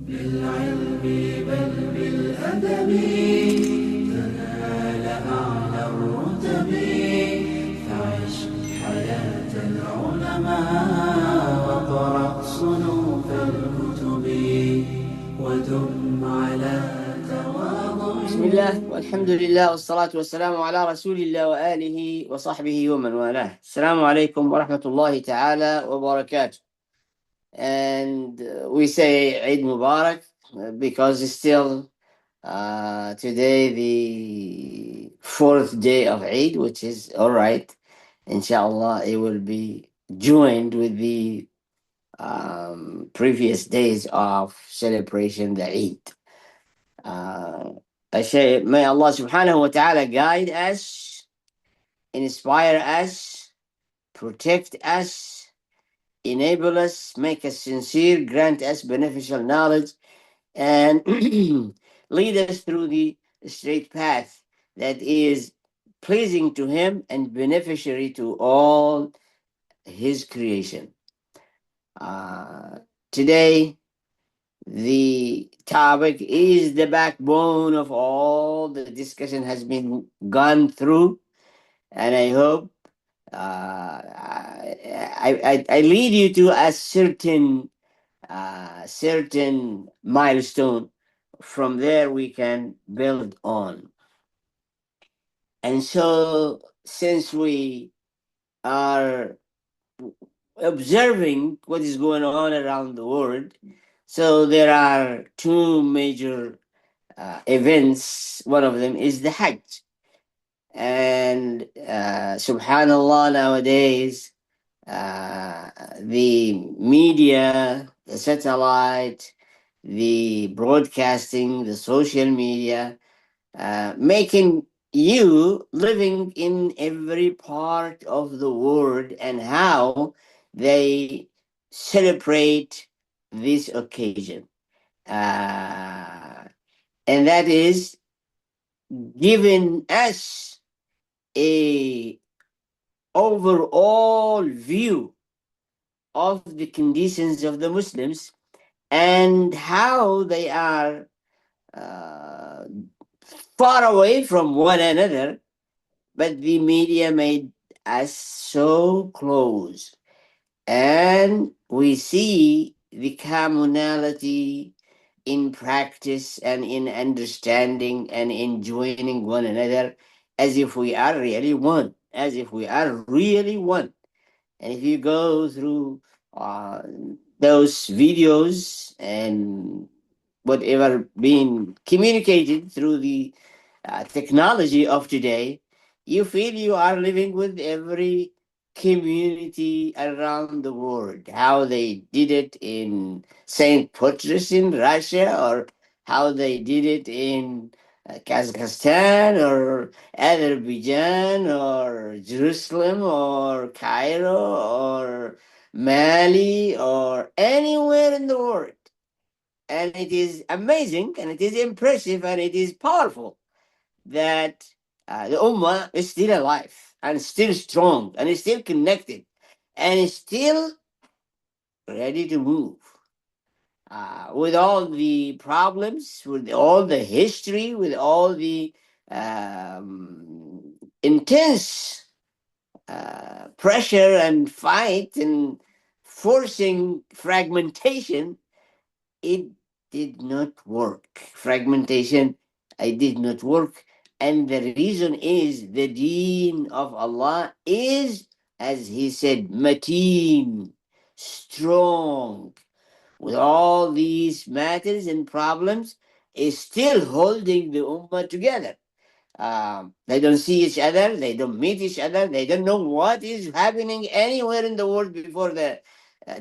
بالعلم بل بالأدب تنال أعلى الرتب فعش حياة العلماء وقرأ صنوف الكتب ودم على تواضع. بسم الله والحمد لله والصلاة والسلام على رسول الله وآله وصحبه ومن والاه. السلام عليكم ورحمة الله تعالى وبركاته. And we say Eid Mubarak because it's still today the fourth day of Eid, which is all right. Inshallah, it will be joined with the previous days of celebration, the Eid. May Allah subhanahu wa ta'ala guide us, inspire us, protect us, enable us, make us sincere, grant us beneficial knowledge, and lead us through the straight path that is pleasing to Him and beneficiary to all His creation. Today, the topic is the backbone of all the discussion has been gone through, and I hope I lead you to a certain milestone. From there, we can build on. And so, since we are observing what is going on around the world, so there are two major events. One of them is the Hajj. And subhanallah, nowadays, the media, the satellite, the broadcasting, the social media, making you living in every part of the world and how they celebrate this occasion. And that is giving us a overall view of the conditions of the Muslims and how they are uh, far away from one another, but the media made us so close. And we see the commonality in practice and in understanding and in joining one another as if we are really one, as if we are really one. And if you go through uh, those videos and whatever being communicated through the technology of today, you feel you are living with every community around the world. How they did it in St. Petersburg in Russia, or how they did it in Kazakhstan, or Azerbaijan, or Jerusalem, or Cairo, or Mali, or anywhere in the world. And it is amazing, and it is impressive, and it is powerful that the Ummah is still alive and still strong and is still connected and is still ready to move. With all the problems, with all the history, with all the intense pressure and fight and forcing fragmentation, it did not work. Fragmentation, it did not work. And the reason is the deen of Allah is, as He said, mateen, strong. With all these matters and problems, is still holding the ummah together. They don't see each other, they don't meet each other, they don't know what is happening anywhere in the world before the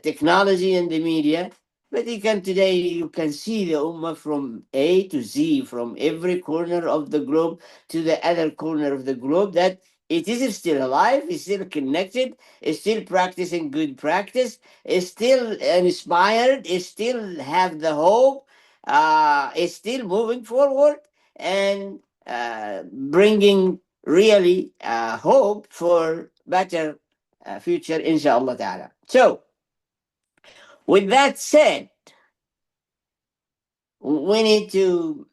technology and the media. But today you can see the Ummah from A to Z, from every corner of the globe to the other corner of the globe, that it is still alive, it's still connected, it's still practicing good practice, it's still inspired, it still have the hope, it's still moving forward and bringing really hope for better future, inshallah ta'ala. So, with that said, we need to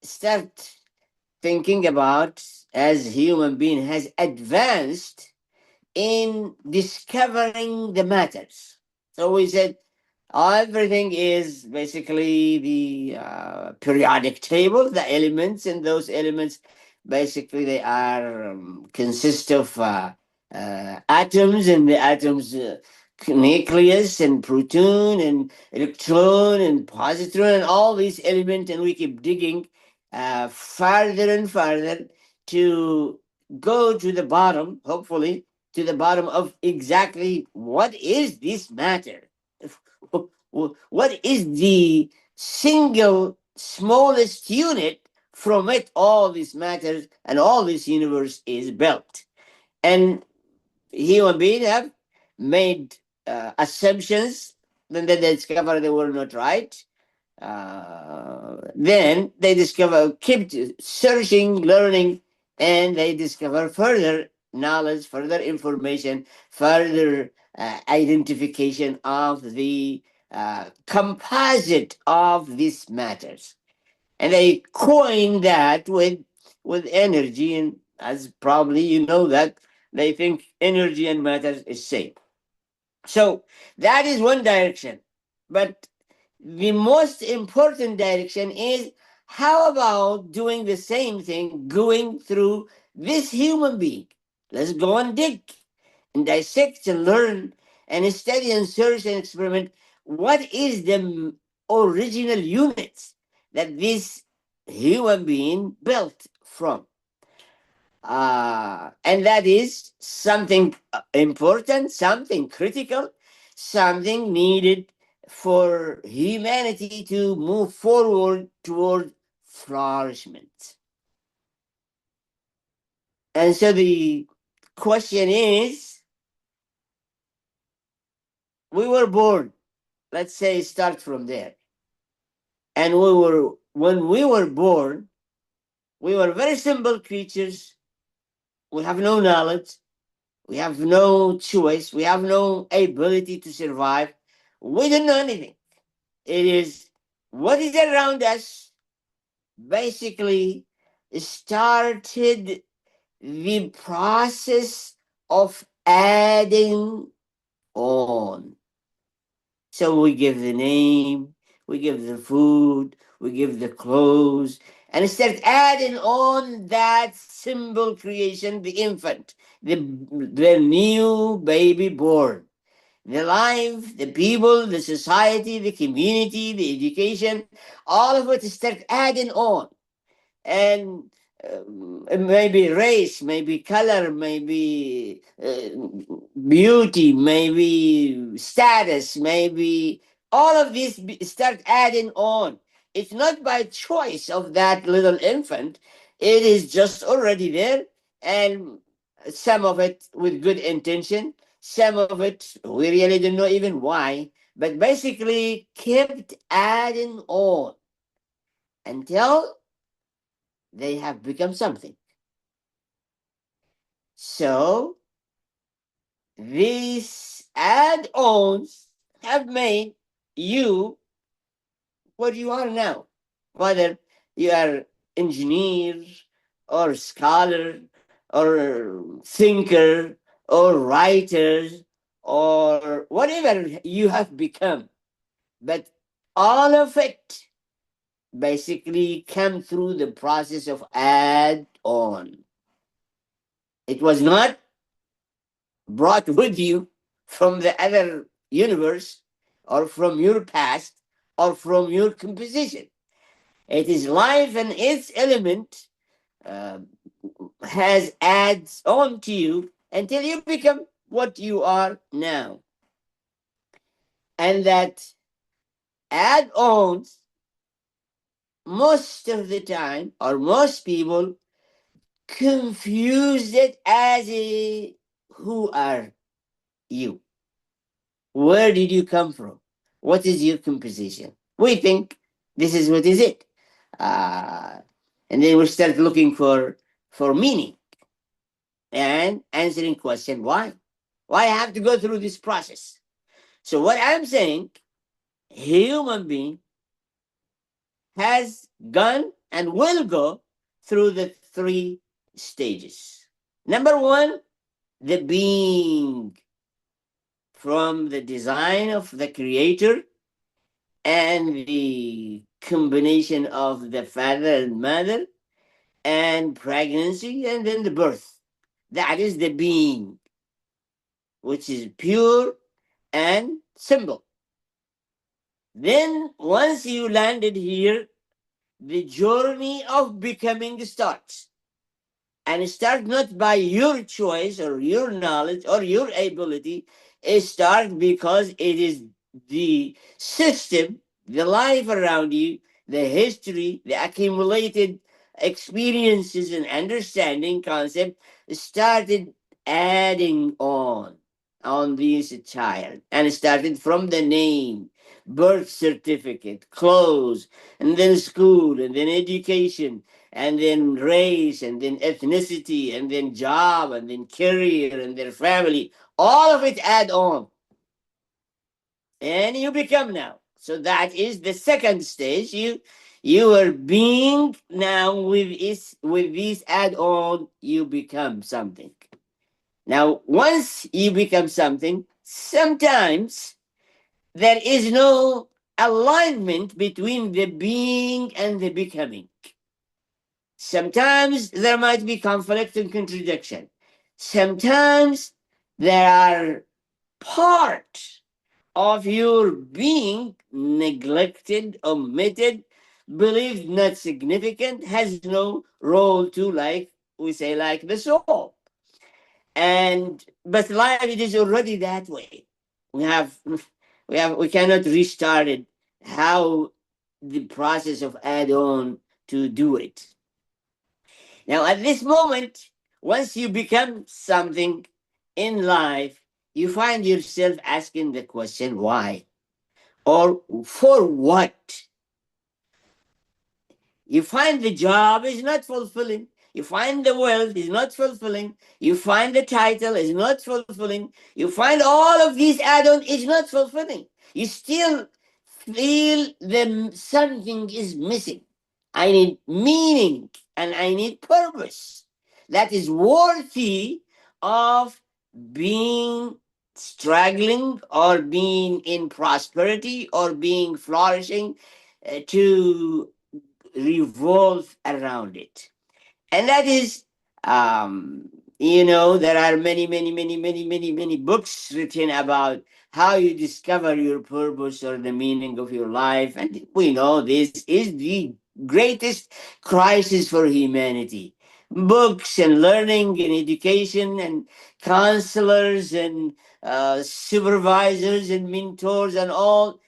start thinking about, as human being has advanced in discovering the matters. So we said everything is basically the periodic table, the elements, and those elements basically they are consist of atoms, and the atoms nucleus and proton and electron and positron and all these elements, and we keep digging farther and farther to go to the bottom, hopefully to the bottom of exactly what is this matter. What is the single smallest unit from it all this matters and all this universe is built. And human beings have made assumptions, then they discover they were not right. Then they discover, keep searching, learning, and they discover further knowledge, further information, further identification of the composite of these matters. And they coin that with energy, and as probably you know that they think energy and matter is same. So that is one direction. But the most important direction is, how about doing the same thing, going through this human being? Let's go and dig and dissect and learn and study and search and experiment. What is the original units that this human being built from? And that is something important, something critical, something needed for humanity to move forward toward flourishment. And so the question is, we were born, let's say start from there. And when we were born, we were very simple creatures. We have no knowledge. We have no choice. We have no ability to survive. We don't know anything. It is what is around us basically started the process of adding on. So we give the name, we give the food, we give the clothes, and start adding on that symbol creation, the infant, the new baby born, the life, the people, the society, the community, the education, all of it start adding on. And maybe race, maybe color, maybe beauty, maybe status, maybe all of these start adding on. It's not by choice of that little infant, it is just already there, and some of it with good intention, some of it we really don't know even why, but basically kept adding on until they have become something. So these add-ons have made you what you are now. Whether you are engineer or scholar or thinker or writer or whatever you have become. But all of it basically come through the process of add-on. It was not brought with you from the other universe or from your past or from your composition. It is life, and its element uh, has adds on to you until you become what you are now. And that add ons, most of the time, or most people, confuse it as a who are you? Where did you come from? What is your composition? We think this is what is it. Uh, and then we start looking for meaning and answering question why? Why I have to go through this process? So what I'm saying, human being has gone and will go through the three stages. Number one, the being, from the design of the creator and the combination of the father and mother and pregnancy and then the birth. That is the being, which is pure and simple. Then, once you landed here, the journey of becoming starts. And it starts not by your choice or your knowledge or your ability. It starts because it is the system, the life around you, the history, the accumulated experiences and understanding concept started adding on this child, and it started from the name, birth certificate, clothes, and then school, and then education, and then race, and then ethnicity, and then job, and then career, and then family. All of it add on, and you become now. So that is the second stage. You are being now with this add on. You become something. Now, once you become something, sometimes there is no alignment between the being and the becoming. Sometimes there might be conflict and contradiction. Sometimes there are part of your being neglected, omitted, believed not significant, has no role to, like we say, like the soul. And but life, it is already that way. We have we cannot restart it. How the process of add on to do it. Now, at this moment, once you become something in life, you find yourself asking the question, why? Or for what? You find the job is not fulfilling. You find the wealth is not fulfilling. You find the title is not fulfilling. You find all of these add-on is not fulfilling. You still feel that something is missing. I need meaning and I need purpose that is worthy of being struggling or being in prosperity or being flourishing, to revolve around it. And that is, there are many books written about how you discover your purpose or the meaning of your life. And we know this is the greatest crisis for humanity. Books and learning and education and counselors and supervisors and mentors and all,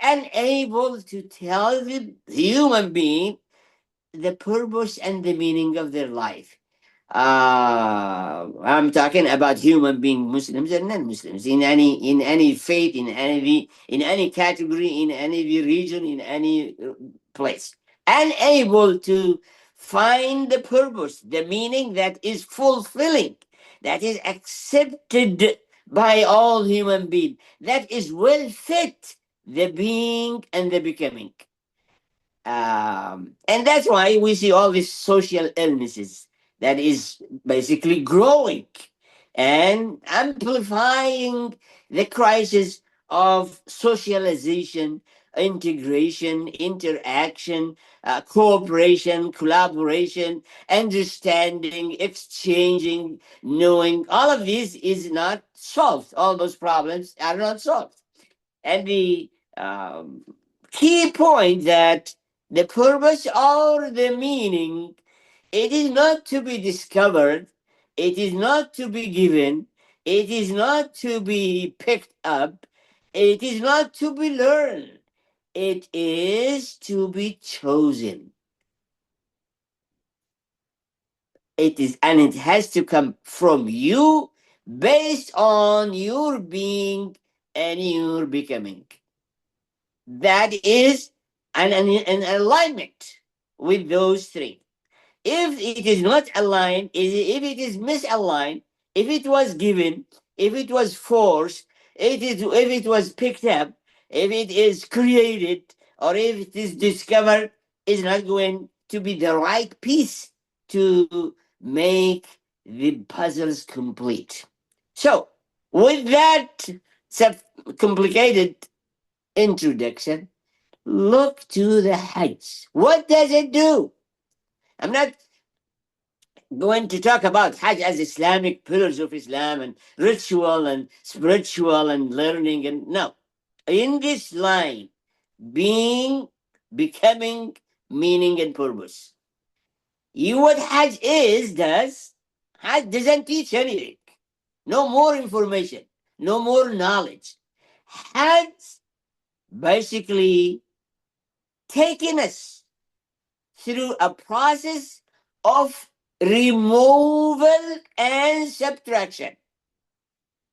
unable to tell the human being the purpose and the meaning of their life. I'm talking about human being, Muslims and non-Muslims, in any faith, in any category, in any region, in any place, unable to find the purpose, the meaning that is fulfilling, that is accepted by all human beings, that is well fit the being and the becoming. And that's why we see all these social illnesses that is basically growing and amplifying the crisis of socialization, integration, interaction, cooperation, collaboration, understanding, exchanging, knowing. All of this is not solved. All those problems are not solved. And the um, key point that the purpose or the meaning, it is not to be discovered, it is not to be given, it is not to be picked up, it is not to be learned, it is to be chosen. It is, and it has to come from you based on your being and your becoming. That is an alignment with those three. If it is not aligned, if it is misaligned, if it was given, if it was forced, if it was picked up, if it is created, or if it is discovered, is not going to be the right piece to make the puzzles complete. So, with that complicated introduction, look to the Hajj. What does it do? I'm not going to talk about Hajj as Islamic pillars of Islam and ritual and spiritual and learning, and no. In this line, being, becoming, meaning, and purpose. You what Hajj does, Hajj doesn't teach anything. No more information, no more knowledge. Hajj basically taking us through a process of removal and subtraction.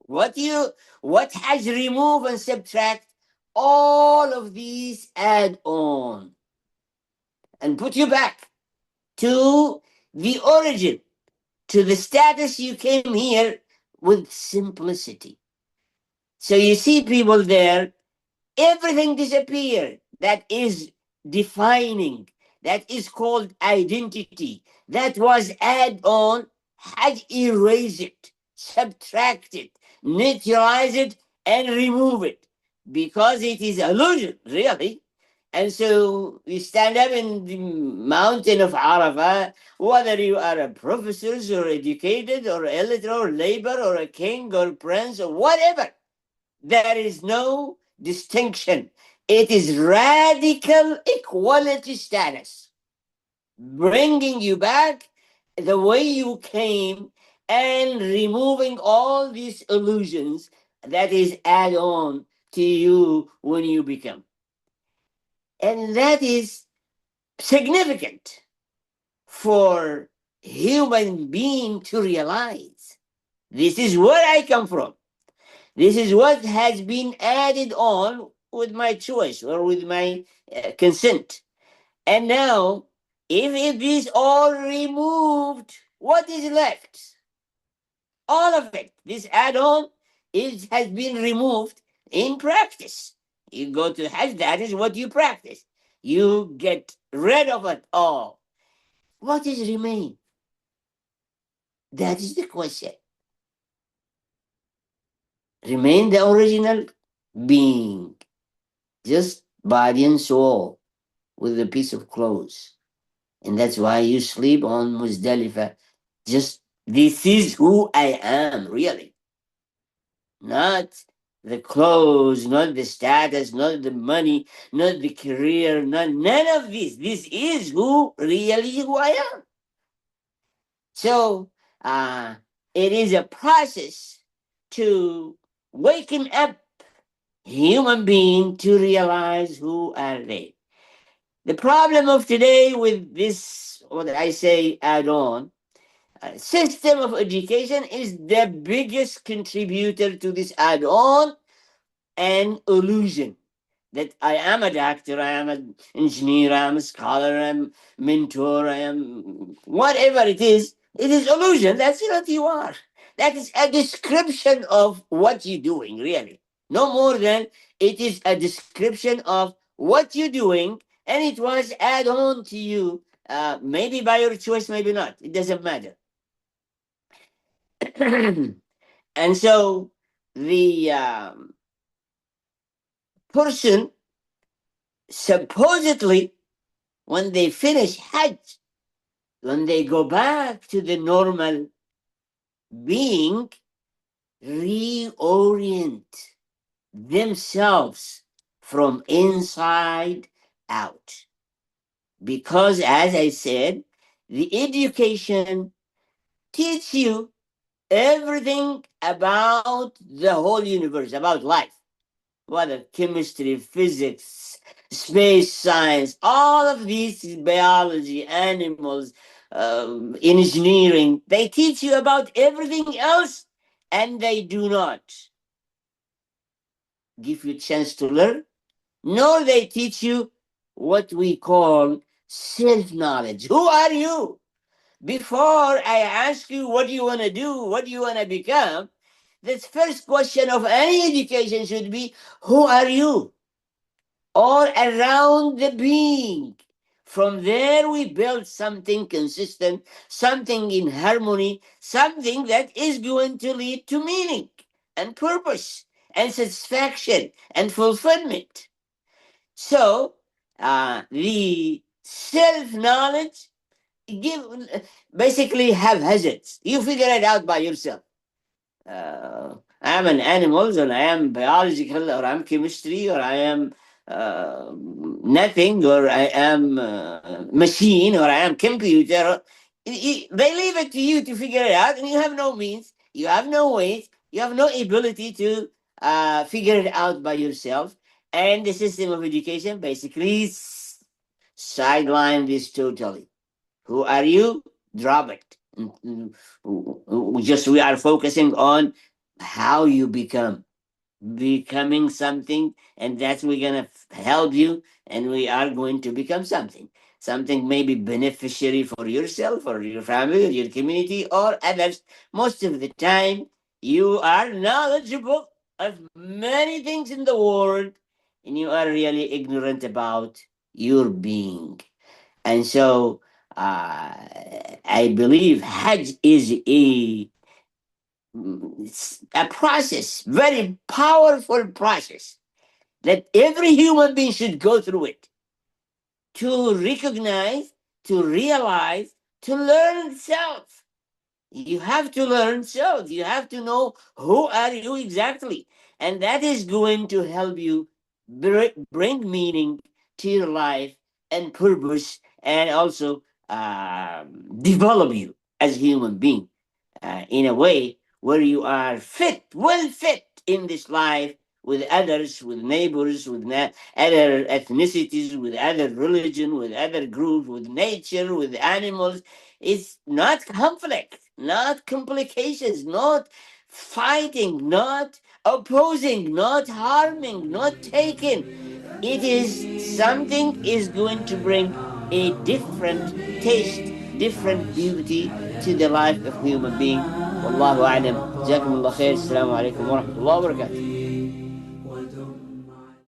What has remove and subtract? All of these add on and put you back to the origin, to the status you came here with simplicity. So you see people there, everything disappeared. That is defining. That is called identity. That was add on, had erase it, subtract it, neutralize it, and remove it. Because it is illusion, really. And so we stand up in the mountain of Arafah, whether you are a professor or educated or illiterate or labor or a king or prince or whatever. There is no distinction. It is radical equality status, bringing you back the way you came and removing all these illusions that is add on to you when you become. And that is significant for human being to realize. This is where I come from. This is what has been added on with my choice or with my consent. And now, if it is all removed, what is left? All of it. This add-on has been removed in practice. You go to Hajj, that is what you practice. You get rid of it all. What is remain? That is the question. Remain the original being, just body and soul with a piece of clothes. And that's why you sleep on Muzdalifah. Just, this is who I am, really. Not the clothes, not the status, not the money, not the career, none of this. This is who I am. So it is a process to waking up human being to realize who are they. The problem of today with this, what I say, add on, system of education is the biggest contributor to this add on and illusion that I am a doctor, I am an engineer, I am a scholar, I am a mentor, I am whatever it is illusion. That's what you are. That is a description of what you're doing, really. No more than it is a description of what you're doing, and it was add on to you, maybe by your choice, maybe not. It doesn't matter. And so the person supposedly, when they finish Hajj, when they go back to the normal being, reorient themselves from inside out. Because, as I said, the education teaches you everything about the whole universe, about life. Whether chemistry, physics, space science, all of these, biology, animals, engineering, they teach you about everything else, and they do not give you a chance to learn, nor they teach you what we call self-knowledge. Who are you? Before I ask you what you want to do, what you want to become, the first question of any education should be, who are you? All around the being, From there, we build something consistent, something in harmony, something that is going to lead to meaning and purpose and satisfaction and fulfillment. So, the self knowledge give basically haphazards. You figure it out by yourself. I am an animal, or I am biological, or I'm chemistry, or I am nothing, or I am machine, or I am computer. They leave it to you to figure it out, and you have no means, you have no ways, you have no ability to figure it out by yourself. And the system of education basically sideline this totally. Who are you? Drop it. Just we are focusing on how you becoming something, and that's we're gonna help you, and we are going to become something maybe beneficiary for yourself or your family or your community or others. Most of the time you are knowledgeable of many things in the world, and you are really ignorant about your being. And so I believe Hajj is a process, very powerful process that every human being should go through it to recognize, to realize, to learn self. You have to learn self. You have to know who are you exactly, and that is going to help you bring meaning to your life and purpose, and also develop you as a human being in a way where you are fit, well fit in this life with others, with neighbors, with other ethnicities, with other religion, with other groups, with nature, with animals. It's not conflict, not complications, not fighting, not opposing, not harming, not taking. It is something is going to bring a different taste, different beauty to the life of human being. والله أعلم. جزاكم الله خير. السلام عليكم ورحمة الله وبركاته.